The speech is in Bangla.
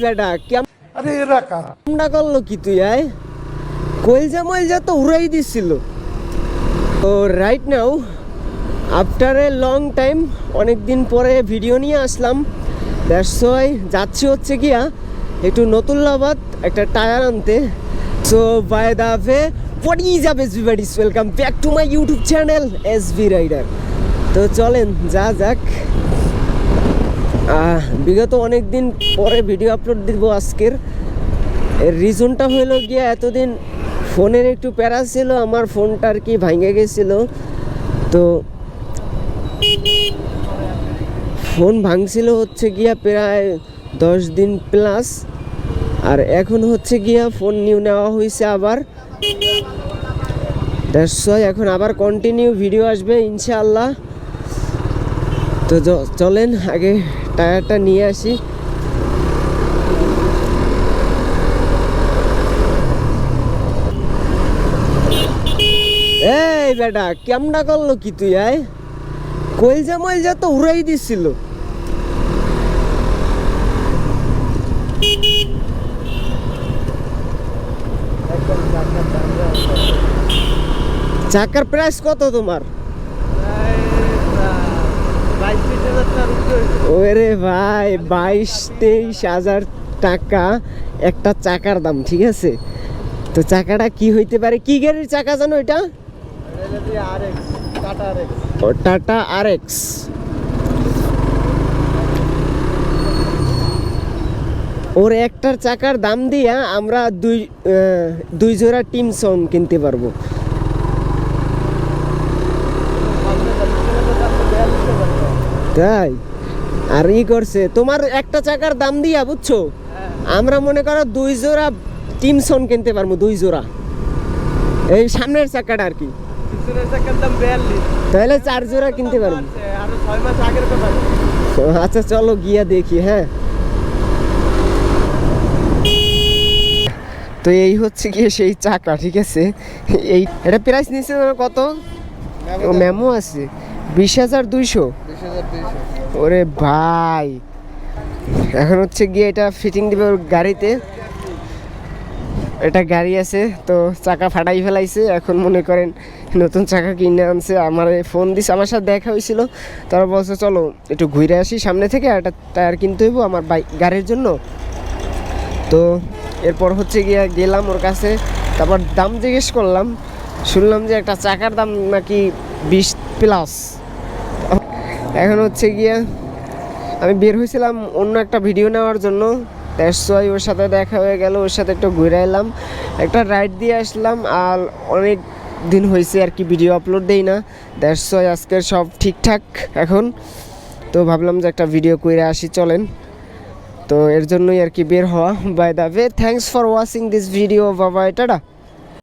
বেটা কেমন করলো কি তুই আয় কইলজা তো উড়াই দিছিল। তো right now after a long time অনেক দিন পরে ভিডিও নিয়ে আসলাম। দ্যাটস ওয়াই যাচ্ছি হচ্ছে গিয়া একটু নতুল্লাবাদ একটা টায়ার আনতে। So by the way what is up everybody, welcome back to my YouTube channel SV Rider. তো চলেন যা যাক। বিগত অনেক দিন পরে ভিডিও আপলোড দিব আজকের। এর রিজনটা হলো গিয়া এতদিন ফোনের একটু প্যারা ছিল, আমার ফোনটা আর কি ভাঙে গেছিল। তো ফোন ভাঙছিল হচ্ছে গিয়া প্রায় 10 দিন প্লাস, আর এখন হচ্ছে গিয়া ফোন নিউ নেওয়া হয়েছে আবার। দ্যাটস ওয়াই এখন আবার কন্টিনিউ ভিডিও আসবে ইনশাআল্লাহ। তো চলেন আগে টায়ারটা নিয়ে আসি। এই বেটা কেমন করলো কি তুই আয় কইলজা তো উড়াই দিছিল। চাকার প্রাইস কত তোমার? ওরে ভাই 22-23 হাজার টাকা একটা চাকার দাম, ঠিক আছে। তো চাকাটা কি হইতে পারে, কি গাড়ির চাকা জানো এটা? Tata RX। ওর একটার চাকার দাম দিয়া আমরা দুই জোড়া টিম সং কিনতে পারবো। তাই আর ই করছে তোমার একটা চাকার দাম দিয়া, বুঝছো, আমরা মনে করো 2 জোড়া টিম সং কিনতে পারবো, 2 জোড়া। এই সামনের চাকাটা আর কি, তাহলে 4 জোড়া কিনতে পারবো। আচ্ছা চলো গিয়া দেখি। হ্যাঁ, তো এই হচ্ছে গিয়ে সেই চাকা, ঠিক আছে। এটা প্রাইস নিচ্ছে কত? মেমো আছে 20,200। ওরে ভাই, এখন হচ্ছে গিয়ে এটা ফিটিং দিবে ওর গাড়িতে। এটা গাড়ি আছে তো চাকা ফাটাই ফেলাইছে, এখন মনে করেন নতুন চাকা কিনে আনছে। আমার ফোন দিছে, আমার সাথে দেখা হয়েছিল, তারা বলছে চলো একটু ঘুরে আসি সামনে থেকে, একটা টায়ার কিনতে হইব আমার গাড়ির জন্য। তো এরপর হচ্ছে গিয়ে গেলাম ওর কাছে, তারপর দাম জিজ্ঞেস করলাম, শুনলাম যে একটা চাকার দাম নাকি 20+। এখন হচ্ছে গিয়ে আমি বের হয়েছিলাম অন্য একটা ভিডিও নেওয়ার জন্য। দ্যাটস ওয়াই ওর সাথে দেখা হয়ে গেল, ওর সাথে একটু ঘুরে এলাম, একটা রাইড দিয়ে আসলাম। আর অনেক দিন হয়েছে আর কি ভিডিও আপলোড দেই না। দ্যাটস ওয়াই আজকের সব ঠিকঠাক এখন। তো ভাবলাম যে একটা ভিডিও করে আসি, চলেন। তো এর জন্যই আর কি বের হওয়া। By the way, thanks for watching this video, bye bye, tata.